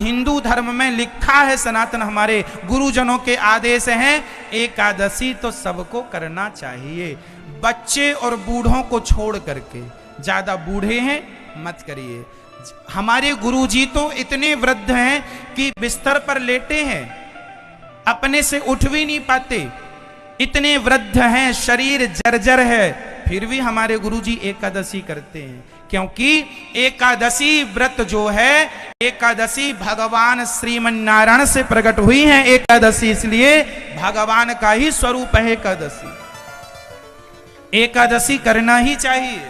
हिंदू धर्म में लिखा है, सनातन हमारे गुरुजनों के आदेश हैं, एकादशी तो सबको करना चाहिए, बच्चे और बूढ़ों को छोड़ करके। ज्यादा बूढ़े हैं मत करिए। हमारे गुरुजी तो इतने वृद्ध हैं कि बिस्तर पर लेटे हैं, अपने से उठ भी नहीं पाते, इतने वृद्ध हैं, शरीर जर्जर है, फिर भी हमारे गुरुजी एकादशी करते हैं। क्योंकि एकादशी व्रत जो है, एकादशी भगवान श्रीमन नारायण से प्रकट हुई है एकादशी, इसलिए भगवान का ही स्वरूप है एकादशी। एकादशी करना ही चाहिए।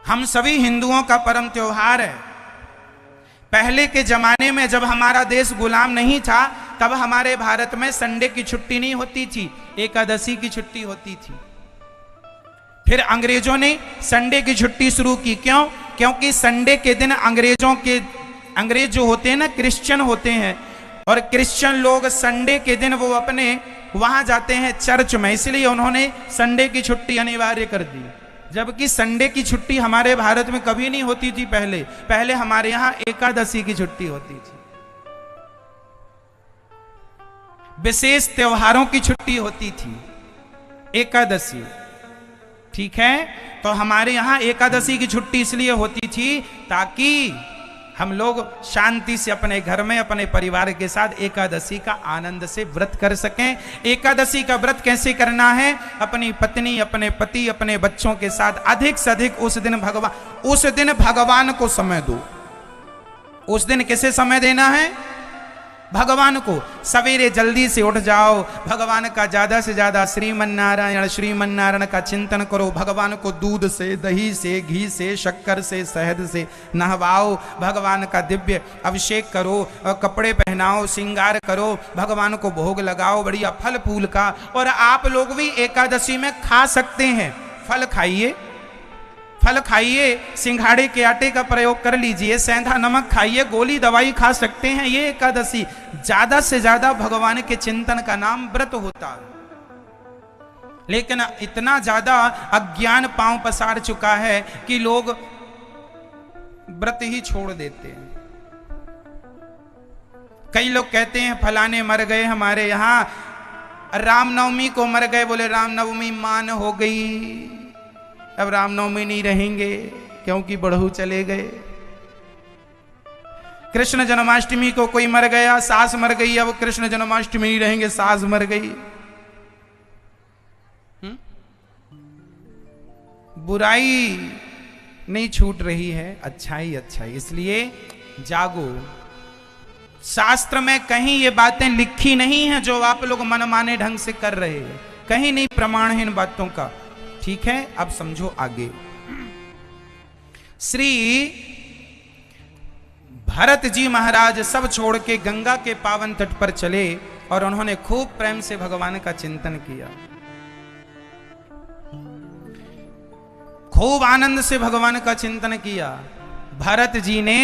हम सभी हिंदुओं का परम त्योहार है। पहले के जमाने में जब हमारा देश गुलाम नहीं था, तब हमारे भारत में संडे की छुट्टी नहीं होती थी, एकादशी की छुट्टी होती थी। फिर अंग्रेजों ने संडे की छुट्टी शुरू की। क्यों? क्योंकि संडे के दिन अंग्रेज जो होते हैं ना, क्रिश्चियन होते हैं, और क्रिश्चियन लोग संडे के दिन वो अपने वहां जाते हैं चर्च में, इसलिए उन्होंने संडे की छुट्टी अनिवार्य कर दी। जबकि संडे की छुट्टी हमारे भारत में कभी नहीं होती थी। पहले हमारे यहां एकादशी की छुट्टी होती थी, विशेष त्योहारों की छुट्टी होती थी, एकादशी। ठीक है, तो हमारे यहां एकादशी की छुट्टी इसलिए होती थी ताकि हम लोग शांति से अपने घर में अपने परिवार के साथ एकादशी का आनंद से व्रत कर सकें। एकादशी का व्रत कैसे करना है? अपनी पत्नी, अपने पति, अपने बच्चों के साथ अधिक से अधिक उस दिन भगवान को समय दो। उस दिन किसे समय देना है? भगवान को। सवेरे जल्दी से उठ जाओ, भगवान का ज्यादा से ज्यादा श्रीमन नारायण का चिंतन करो। भगवान को दूध से, दही से, घी से, शक्कर से, शहद से नहवाओ, भगवान का दिव्य अभिषेक करो, कपड़े पहनाओ, श्रृंगार करो, भगवान को भोग लगाओ बढ़िया फल फूल का। और आप लोग भी एकादशी में खा सकते हैं, फल खाइए, फल खाइए, सिंघाड़े के आटे का प्रयोग कर लीजिए, सेंधा नमक खाइए, गोली दवाई खा सकते हैं। ये एकादशी ज्यादा से ज्यादा भगवान के चिंतन का नाम व्रत होता है। लेकिन इतना ज्यादा अज्ञान पांव पसार चुका है कि लोग व्रत ही छोड़ देते हैं। कई लोग कहते हैं फलाने मर गए हमारे यहां, रामनवमी को मर गए, बोले रामनवमी मान हो गई, अब रामनवमी नहीं रहेंगे क्योंकि बड़हू चले गए। कृष्ण जन्माष्टमी को कोई मर गया, सास मर गई, अब कृष्ण जन्माष्टमी नहीं रहेंगे, सास मर गई। बुराई नहीं छूट रही है, अच्छाई अच्छाई। इसलिए जागो। शास्त्र में कहीं ये बातें लिखी नहीं है जो आप लोग मनमाने ढंग से कर रहे हैं, कहीं नहीं प्रमाण है इन बातों का। ठीक है, अब समझो आगे। श्री भरत जी महाराज सब छोड़ के गंगा के पावन तट पर चले और उन्होंने खूब प्रेम से भगवान का चिंतन किया, खूब आनंद से भगवान का चिंतन किया। भरत जी ने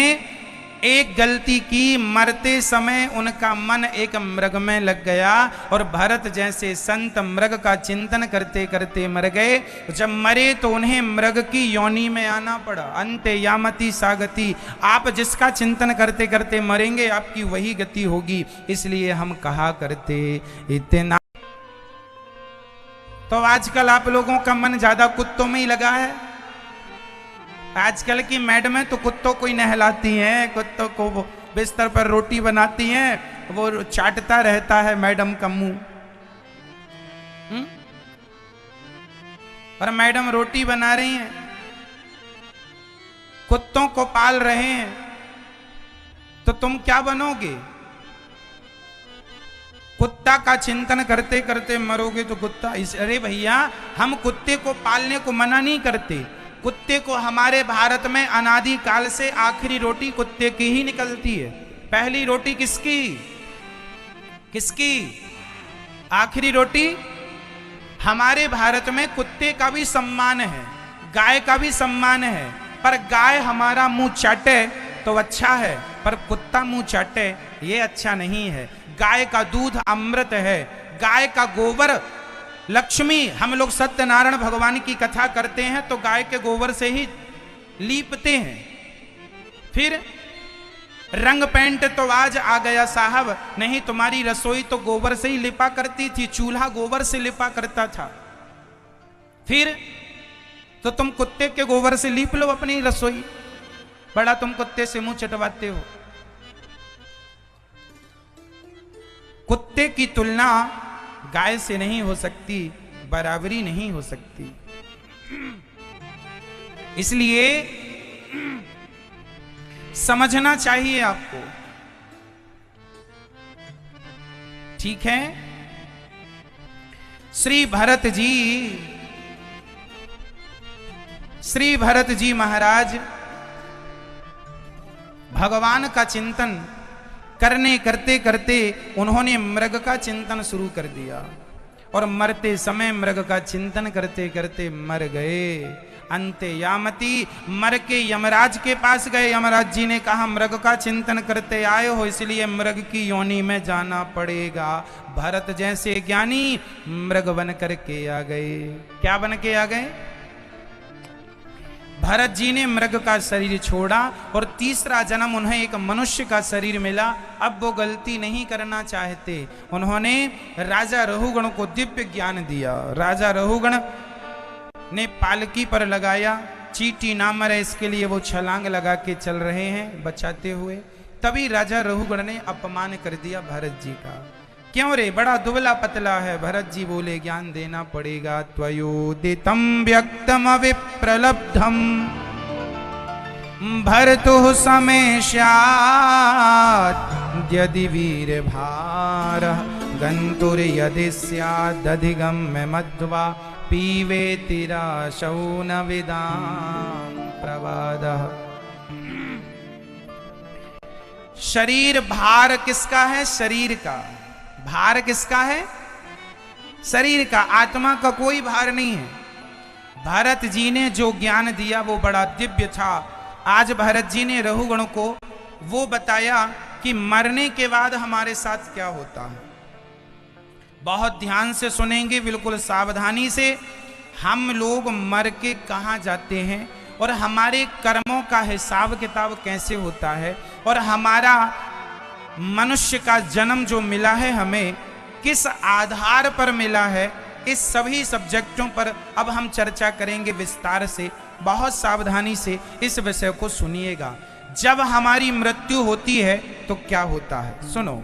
एक गलती की, मरते समय उनका मन एक मृग में लग गया और भरत जैसे संत मृग का चिंतन करते करते मर गए। जब मरे तो उन्हें मृग की योनि में आना पड़ा। अंते यामति सागति, आप जिसका चिंतन करते करते मरेंगे आपकी वही गति होगी। इसलिए हम कहा करते इतना। तो आजकल आप लोगों का मन ज्यादा कुत्तों में ही लगा है। आजकल की मैडमें तो कुत्तों को ही नहलाती हैं, कुत्तों को बिस्तर पर रोटी बनाती हैं, वो चाटता रहता है मैडम का मुंह। और मैडम रोटी बना रही हैं, कुत्तों को पाल रहे हैं, तो तुम क्या बनोगे? कुत्ता का चिंतन करते करते मरोगे तो कुत्ता। अरे भैया, हम कुत्ते को पालने को मना नहीं करते। कुत्ते को हमारे भारत में अनादि काल से आखिरी रोटी कुत्ते की ही निकलती है। पहली रोटी किसकी? किसकी आखिरी रोटी? हमारे भारत में कुत्ते का भी सम्मान है, गाय का भी सम्मान है, पर गाय हमारा मुंह चाटे तो अच्छा है, पर कुत्ता मुंह चाटे ये अच्छा नहीं है। गाय का दूध अमृत है, गाय का गोबर लक्ष्मी। हम लोग सत्यनारायण भगवान की कथा करते हैं तो गाय के गोबर से ही लीपते हैं। फिर रंग पेंट तो आज आ गया साहब, नहीं तुम्हारी रसोई तो गोबर से ही लिपा करती थी, चूल्हा गोबर से लिपा करता था। फिर तो तुम कुत्ते के गोबर से लीप लो अपनी रसोई, बड़ा तुम कुत्ते से मुंह चटवाते हो। कुत्ते की तुलना गाय से नहीं हो सकती, बराबरी नहीं हो सकती। इसलिए समझना चाहिए आपको, ठीक है। श्री भरत जी महाराज भगवान का चिंतन करते करते उन्होंने मृग का चिंतन शुरू कर दिया, और मरते समय मृग का चिंतन करते करते मर गए। अंते यामती, मर के यमराज के पास गए। यमराज जी ने कहा मृग का चिंतन करते आए हो, इसलिए मृग की योनि में जाना पड़ेगा। भरत जैसे ज्ञानी मृग बन करके आ गए। क्या बन के आ गए? भरत जी ने मृग का शरीर छोड़ा और तीसरा जन्म उन्हें एक मनुष्य का शरीर मिला। अब वो गलती नहीं करना चाहते, उन्होंने राजा रहुगण को दिव्य ज्ञान दिया। राजा रहुगण ने पालकी पर लगाया, चींटी ना मरे इसके लिए वो छलांग लगा के चल रहे हैं बचाते हुए। तभी राजा रहुगण ने अपमान कर दिया भरत जी का। क्यों रे, बड़ा दुबला पतला है। भरत जी बोले ज्ञान देना पड़ेगा। त्वयोदितं व्यक्तम विप्रलब्धम भरतुः समेष्यात् यदि वीर भारः गन्तुर्यदि स्यादधिगम्य मध्वा पीवेति राशौ न विदाम प्रवादः। शरीर भार किसका है? शरीर का भार किसका है? शरीर का। आत्मा का कोई भार नहीं है। भरत जी ने जो ज्ञान दिया वो बड़ा दिव्य था। आज भरत जी ने रहुगण को वो बताया कि मरने के बाद हमारे साथ क्या होता है। बहुत ध्यान से सुनेंगे, बिल्कुल सावधानी से। हम लोग मर के कहाँ जाते हैं और हमारे कर्मों का हिसाब किताब कैसे होता है, और हमारा मनुष्य का जन्म जो मिला है हमें किस आधार पर मिला है, इस सभी सब्जेक्टों पर अब हम चर्चा करेंगे विस्तार से। बहुत सावधानी से इस विषय को सुनिएगा। जब हमारी मृत्यु होती है तो क्या होता है, सुनो।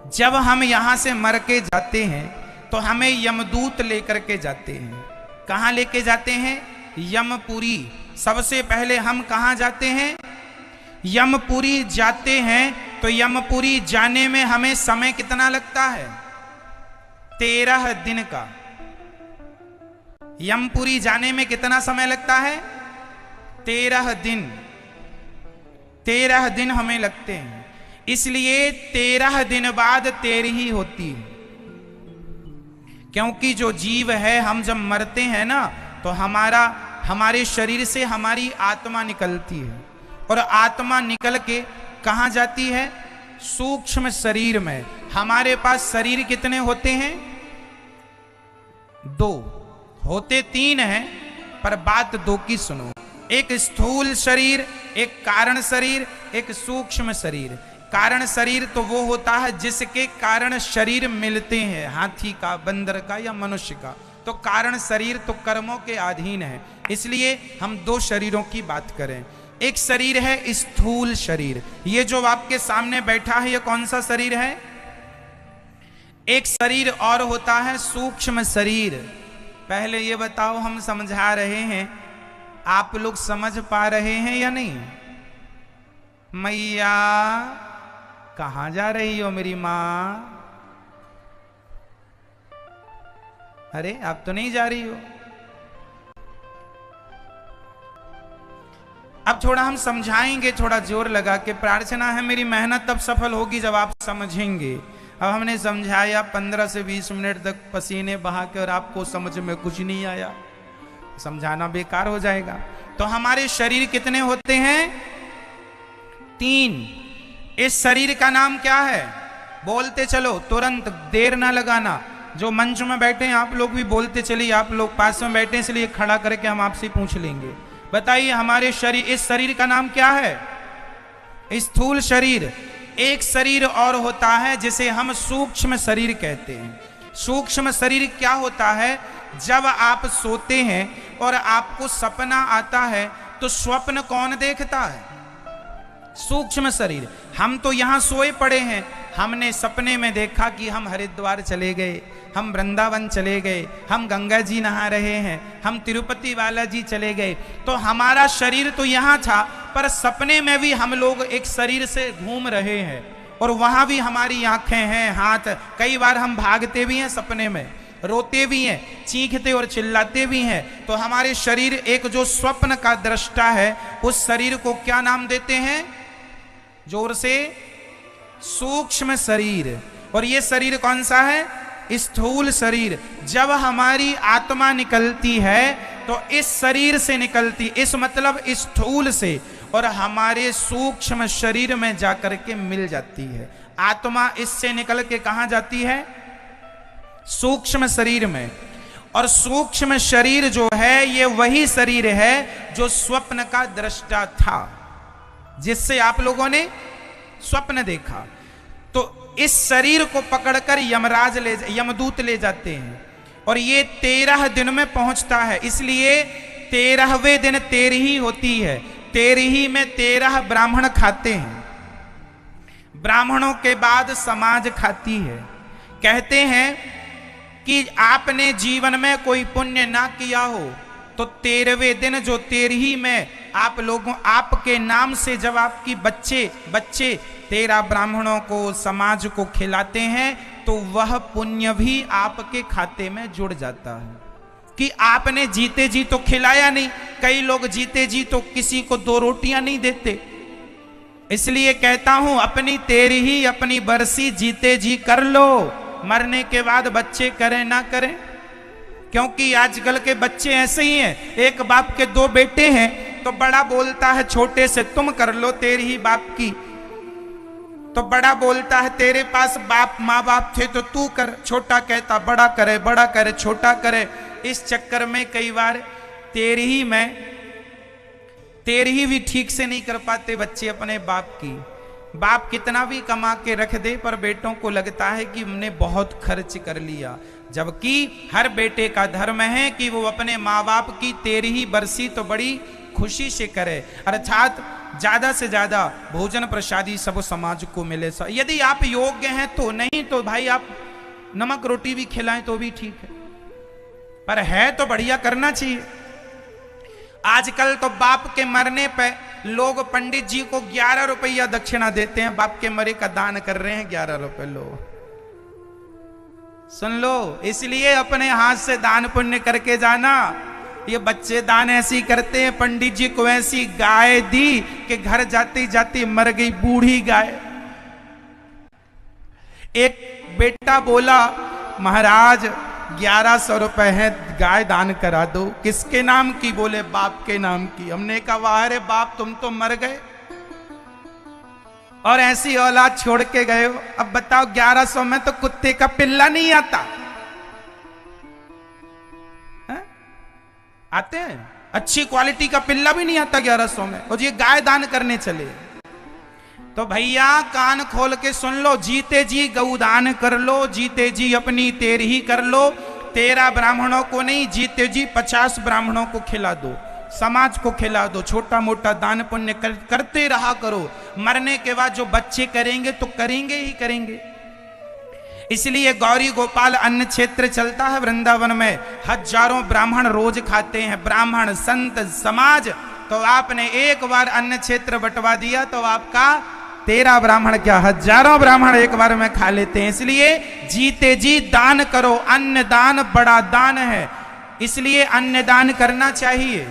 जब हम यहां से मर के जाते हैं तो हमें यमदूत लेकर के जाते हैं। कहां लेके जाते हैं? यमपुरी। सबसे पहले हम कहां जाते हैं? यमपुरी जाते हैं। तो यमपुरी जाने में हमें समय कितना लगता है? 13 दिन का। यमपुरी जाने में कितना समय लगता है? 13 दिन। 13 दिन हमें लगते हैं। इसलिए 13 दिन बाद तेरही होती है। क्योंकि जो जीव है, हम जब मरते हैं ना तो हमारे शरीर से हमारी आत्मा निकलती है, और आत्मा निकल के कहां जाती है? सूक्ष्म शरीर में। हमारे पास शरीर कितने होते हैं? 2 होते 3 हैं, पर बात 2 की सुनो। एक स्थूल शरीर, एक कारण शरीर, एक सूक्ष्म शरीर। कारण शरीर तो वो होता है जिसके कारण शरीर मिलते हैं, हाथी का, बंदर का या मनुष्य का। तो कारण शरीर तो कर्मों के अधीन है, इसलिए हम 2 शरीरों की बात करें। एक शरीर है स्थूल शरीर। ये जो आपके सामने बैठा है ये कौन सा शरीर है? एक शरीर और होता है सूक्ष्म शरीर। पहले ये बताओ, हम समझा रहे हैं, आप लोग समझ पा रहे हैं या नहीं? मैया कहां जा रही हो मेरी मां? अरे आप तो नहीं जा रही हो। अब थोड़ा हम समझाएंगे, थोड़ा जोर लगा के। प्रार्थना है मेरी मेहनत तब सफल होगी जब आप समझेंगे। अब हमने समझाया 15 से 20 मिनट तक पसीने बहा के, और आपको समझ में कुछ नहीं आया, समझाना बेकार हो जाएगा। तो हमारे शरीर कितने होते हैं? 3। इस शरीर का नाम क्या है? बोलते चलो, तुरंत, देर ना लगाना। जो मंच में बैठे हैं आप लोग भी बोलते चलिए। आप लोग पास में बैठे इसलिए खड़ा करके हम आपसे पूछ लेंगे। बताइए हमारे शरीर, इस शरीर का नाम क्या है? स्थूल शरीर। एक शरीर और होता है जिसे हम सूक्ष्म शरीर कहते हैं। सूक्ष्म शरीर क्या होता है? जब आप सोते हैं और आपको सपना आता है तो स्वप्न कौन देखता है? सूक्ष्म शरीर। हम तो यहां सोए पड़े हैं, हमने सपने में देखा कि हम हरिद्वार चले गए, हम वृंदावन चले गए, हम गंगा जी नहा रहे हैं, हम तिरुपति बालाजी चले गए। तो हमारा शरीर तो यहाँ था, पर सपने में भी हम लोग एक शरीर से घूम रहे हैं और वहां भी हमारी आंखें हैं, हाथ। कई बार हम भागते भी हैं सपने में, रोते भी हैं, चीखते और चिल्लाते भी हैं। तो हमारे शरीर, एक जो स्वप्न का दृष्टा है, उस शरीर को क्या नाम देते हैं? जोर से, सूक्ष्म शरीर। और ये शरीर कौन सा है? स्थूल शरीर। जब हमारी आत्मा निकलती है तो इस शरीर से निकलती, इस मतलब स्थूल से, और हमारे सूक्ष्म शरीर में जाकर के मिल जाती है। आत्मा इससे निकल के कहां जाती है? सूक्ष्म शरीर में। और सूक्ष्म शरीर जो है, ये वही शरीर है जो स्वप्न का दृष्टा था, जिससे आप लोगों ने स्वप्न देखा। तो इस शरीर को पकड़कर यमदूत ले जाते हैं और ये 13 दिन में पहुंचता है। इसलिए 13वें दिन तेरही होती है। तेरही में 13 ब्राह्मण खाते हैं। ब्राह्मणों के बाद समाज खाती है। कहते हैं कि आपने जीवन में कोई पुण्य ना किया हो तो 13वें दिन, जो तेरही में आप लोगों, आपके नाम से जब आपकी बच्चे 13 ब्राह्मणों को, समाज को खिलाते हैं, तो वह पुण्य भी आपके खाते में जुड़ जाता है। कि आपने जीते जी तो खिलाया नहीं। कई लोग जीते जी तो किसी को 2 रोटियां नहीं देते। इसलिए कहता हूं, अपनी तेरही, अपनी बरसी जीते जी कर लो। मरने के बाद बच्चे करें ना करें, क्योंकि आजकल के बच्चे ऐसे ही हैं। एक बाप के 2 बेटे हैं तो बड़ा बोलता है छोटे से, तुम कर लो तेरही बाप की। तो बड़ा बोलता है, तेरे पास माँ बाप थे तो तू कर। छोटा कहता बड़ा करे, बड़ा करे छोटा करे। इस चक्कर में कई बार तेरही भी ठीक से नहीं कर पाते बच्चे अपने बाप की। बाप कितना भी कमा के रख दे, पर बेटों को लगता है कि हमने बहुत खर्च कर लिया। जबकि हर बेटे का धर्म है कि वो अपने माँ बाप की तेरही बरसी तो बड़ी खुशी से करे, अर्थात ज्यादा से ज्यादा भोजन प्रसादी सब समाज को मिले। यदि आप योग्य हैं तो, नहीं तो भाई आप नमक रोटी भी खिलाएं तो भी ठीक है, पर है तो बढ़िया करना चाहिए। आजकल तो बाप के मरने पे लोग पंडित जी को 11 रुपया दक्षिणा देते हैं। बाप के मरे का दान कर रहे हैं, 11 रुपए लो, सुन लो। इसलिए अपने हाथ से दान पुण्य करके जाना। ये बच्चे दान ऐसी करते हैं, पंडित जी को ऐसी गाय दी कि घर जाती जाती मर गई बूढ़ी गाय। एक बेटा बोला, महाराज 1100 रुपए है, गाय दान करा दो। किसके नाम की? बोले बाप के नाम की। हमने कहा वाह रे बाप, तुम तो मर गए और ऐसी औलाद छोड़ के गए हो। अब बताओ 1100 में तो कुत्ते का पिल्ला नहीं आता है? आते हैं, अच्छी क्वालिटी का पिल्ला भी नहीं आता 1100 में, और ये गाय दान करने चले। तो भैया कान खोल के सुन लो, जीते जी गौदान कर लो, जीते जी अपनी तेरही कर लो। 13 ब्राह्मणों को नहीं, जीते जी 50 ब्राह्मणों को खिला दो, समाज को खिला दो। छोटा मोटा दान पुण्य करते रहा करो। मरने के बाद जो बच्चे करेंगे तो करेंगे ही करेंगे। इसलिए गौरी गोपाल अन्न क्षेत्र चलता है वृंदावन में। हजारों ब्राह्मण रोज खाते हैं, ब्राह्मण संत समाज। तो आपने एक बार अन्न क्षेत्र बंटवा दिया तो आपका 13 ब्राह्मण क्या, हजारों ब्राह्मण एक बार में खा लेते हैं। इसलिए जीते जी दान करो। अन्न दान बड़ा दान है, इसलिए अन्न दान करना चाहिए।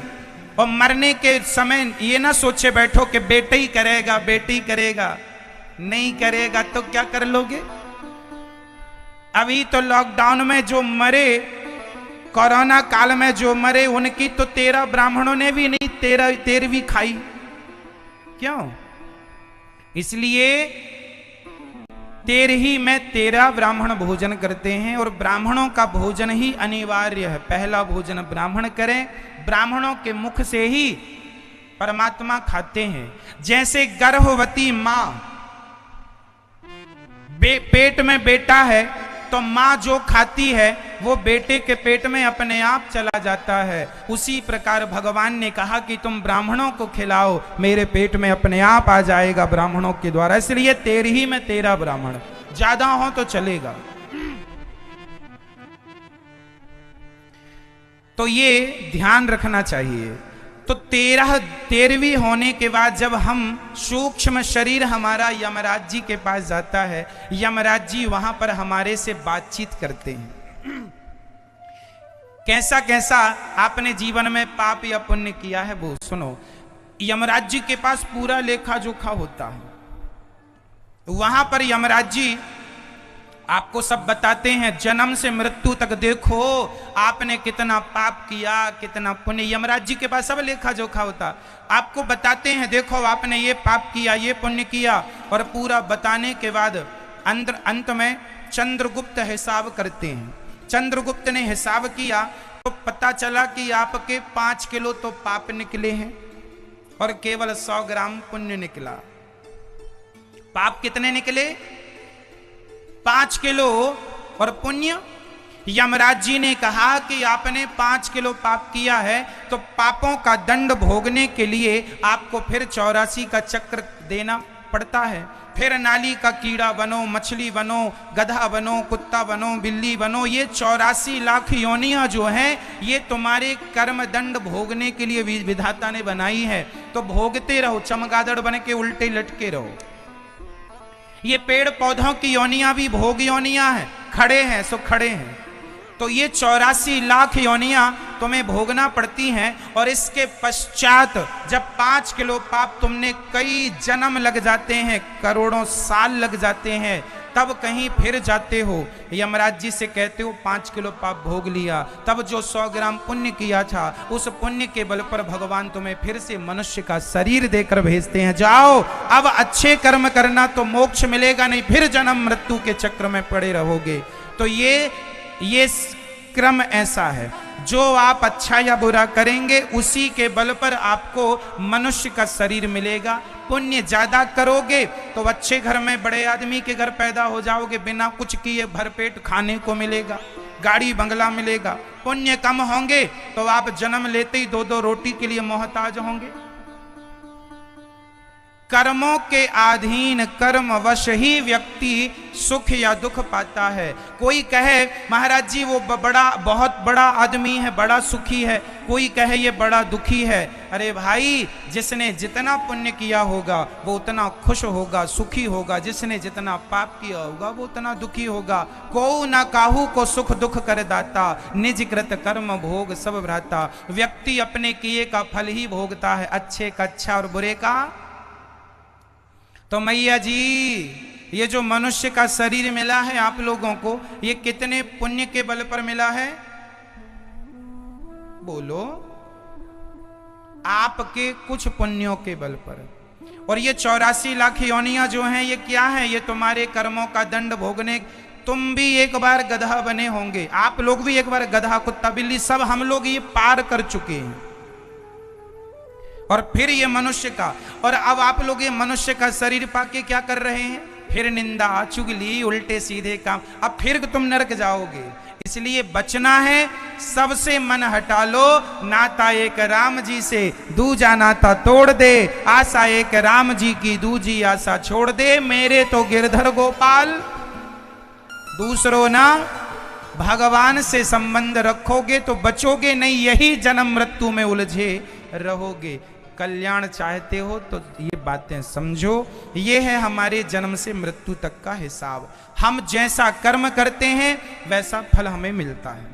और मरने के समय ये ना सोचे बैठो कि बेटा ही करेगा, बेटी करेगा। नहीं करेगा तो क्या कर लोगे? अभी तो लॉकडाउन में जो मरे, कोरोना काल में जो मरे, उनकी तो 13 ब्राह्मणों ने भी नहीं 13वीं खाई। क्यों? इसलिए 13ही में 13 ब्राह्मण भोजन करते हैं, और ब्राह्मणों का भोजन ही अनिवार्य है। पहला भोजन ब्राह्मण करें, ब्राह्मणों के मुख से ही परमात्मा खाते हैं। जैसे गर्भवती मां, पेट में बेटा है तो मां जो खाती है वो बेटे के पेट में अपने आप चला जाता है। उसी प्रकार भगवान ने कहा कि तुम ब्राह्मणों को खिलाओ, मेरे पेट में अपने आप आ जाएगा ब्राह्मणों के द्वारा। इसलिए 13 में 13 ब्राह्मण, ज्यादा हो तो चलेगा। तो ये ध्यान रखना चाहिए। तो 13वीं होने के बाद जब हम सूक्ष्म शरीर हमारा यमराज जी के पास जाता है, यमराज जी वहां पर हमारे से बातचीत करते हैं। कैसा कैसा आपने जीवन में पाप या पुण्य किया है वो सुनो। यमराज जी के पास पूरा लेखा जोखा होता है। वहां पर यमराज जी आपको सब बताते हैं, जन्म से मृत्यु तक देखो आपने कितना पाप किया, कितना पुण्य। यमराज जी के पास सब लेखा जोखा होता, आपको बताते हैं देखो आपने ये पाप किया, ये पुण्य किया। और पूरा बताने के बाद अंत में चंद्रगुप्त हिसाब करते हैं। चंद्रगुप्त ने हिसाब किया तो पता चला कि आपके 5 किलो तो पाप निकले हैं और केवल 100 ग्राम पुण्य निकला। पाप कितने निकले? 5 किलो और पुण्य। यमराज जी ने कहा कि आपने 5 किलो पाप किया है तो पापों का दंड भोगने के लिए आपको फिर 84 का चक्र देना पड़ता है। फिर नाली का कीड़ा बनो, मछली बनो, गधा बनो, कुत्ता बनो, बिल्ली बनो। ये 84 लाख योनियां जो हैं ये तुम्हारे कर्म दंड भोगने के लिए विधाता ने बनाई है। तो भोगते रहो, चमगादड़ बन के उल्टे लटके रहो। ये पेड़ पौधों की योनियां भी भोग योनियां हैं, खड़े हैं सो खड़े हैं। तो ये 84 लाख योनियां तुम्हें भोगना पड़ती हैं। और इसके पश्चात जब 5 किलो पाप तुमने कई जन्म लग जाते हैं, करोड़ों साल लग जाते हैं, तब कहीं फिर जाते हो, यमराज जी से कहते हो 5 किलो पाप भोग लिया, तब जो 100 ग्राम पुण्य किया था उस पुण्य के बल पर भगवान तुम्हें फिर से मनुष्य का शरीर देकर भेजते हैं। जाओ अब अच्छे कर्म करना तो मोक्ष मिलेगा, नहीं फिर जन्म मृत्यु के चक्र में पड़े रहोगे। तो ये क्रम ऐसा है, जो आप अच्छा या बुरा करेंगे उसी के बल पर आपको मनुष्य का शरीर मिलेगा। पुण्य ज्यादा करोगे तो अच्छे घर में बड़े आदमी के घर पैदा हो जाओगे, बिना कुछ किए भरपेट खाने को मिलेगा, गाड़ी बंगला मिलेगा। पुण्य कम होंगे तो आप जन्म लेते ही 2-2 रोटी के लिए मोहताज होंगे। कर्मों के अधीन कर्मवश ही व्यक्ति सुख या दुख पाता है। कोई कहे महाराज जी वो बहुत बड़ा आदमी है, बड़ा सुखी है, कोई कहे ये बड़ा दुखी है। अरे भाई, जिसने जितना पुण्य किया होगा वो उतना खुश होगा, सुखी होगा। जिसने जितना पाप किया होगा वो उतना दुखी होगा। को न काहू को सुख दुख कर दाता, निज कृत कर्म भोग सब भ्राता। व्यक्ति अपने किए का फल ही भोगता है, अच्छे का अच्छा और बुरे का। तो मैया जी, ये जो मनुष्य का शरीर मिला है आप लोगों को, ये कितने पुण्य के बल पर मिला है? बोलो। आपके कुछ पुण्यों के बल पर। और ये 84 लाख योनियां जो हैं ये क्या है? ये तुम्हारे कर्मों का दंड भोगने। तुम भी एक बार गधा बने होंगे, आप लोग भी एक बार गधा, कुत्ता, बिल्ली, सब हम लोग ये पार कर चुके हैं। और फिर ये मनुष्य का, और अब आप लोग ये मनुष्य का शरीर पाके क्या कर रहे हैं? फिर निंदा, चुगली, उल्टे सीधे काम। अब फिर तुम नरक जाओगे। इसलिए बचना है, सबसे मन हटा लो। नाता एक राम जी से, दूजा नाता तोड़ दे। आशा एक राम जी की, दूजी आशा छोड़ दे। मेरे तो गिरधर गोपाल, दूसरों ना। भगवान से संबंध रखोगे तो बचोगे नहीं, यही जन्म मृत्यु में उलझे रहोगे। कल्याण चाहते हो तो ये बातें समझो। ये है हमारे जन्म से मृत्यु तक का हिसाब। हम जैसा कर्म करते हैं वैसा फल हमें मिलता है।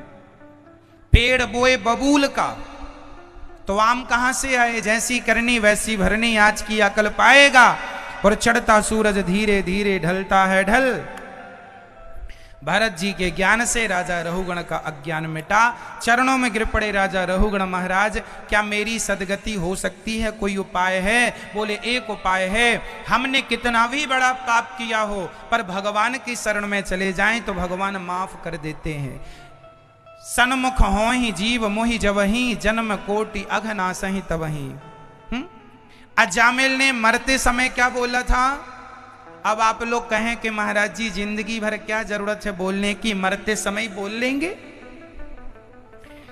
पेड़ बोए बबूल का तो आम कहां से आए? जैसी करनी वैसी भरनी, आज की अकल पाएगा। और चढ़ता सूरज धीरे धीरे ढलता है ढल। भरत जी के ज्ञान से राजा रहुगण का अज्ञान मिटा। चरणों में गिर पड़े राजा रहुगण, महाराज क्या मेरी सदगति हो सकती है? कोई उपाय है? बोले एक उपाय है। हमने कितना भी बड़ा पाप किया हो पर भगवान की शरण में चले जाएं तो भगवान माफ कर देते हैं। सन्मुख हो ही जीव मोहि जवही, जन्म कोटि अघनासहि तबही। अजामिल ने मरते समय क्या बोला था? अब आप लोग कहें कि महाराज जी जिंदगी भर क्या जरूरत है बोलने की, मरते समय बोल लेंगे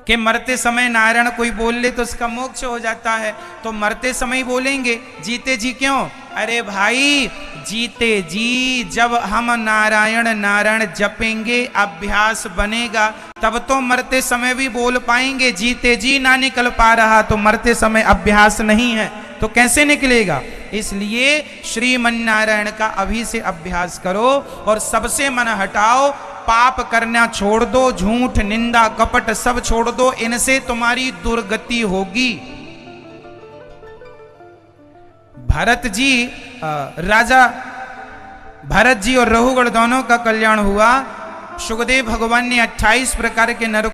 कि मरते समय नारायण कोई बोल ले तो उसका मोक्ष हो जाता है, तो मरते समय बोलेंगे, जीते जी क्यों? अरे भाई जीते जी जब हम नारायण नारायण जपेंगे, अभ्यास बनेगा, तब तो मरते समय भी बोल पाएंगे। जीते जी ना निकल पा रहा तो मरते समय अभ्यास नहीं है तो कैसे निकलेगा? इसलिए श्रीमन नारायण का अभी से अभ्यास करो और सबसे मन हटाओ, पाप करना छोड़ दो, झूठ निंदा कपट सब छोड़ दो, इनसे तुम्हारी दुर्गति होगी। भरत जी राजा भरत जी और रघुगण दोनों का कल्याण हुआ। सुखदेव भगवान ने 28 प्रकार के नरक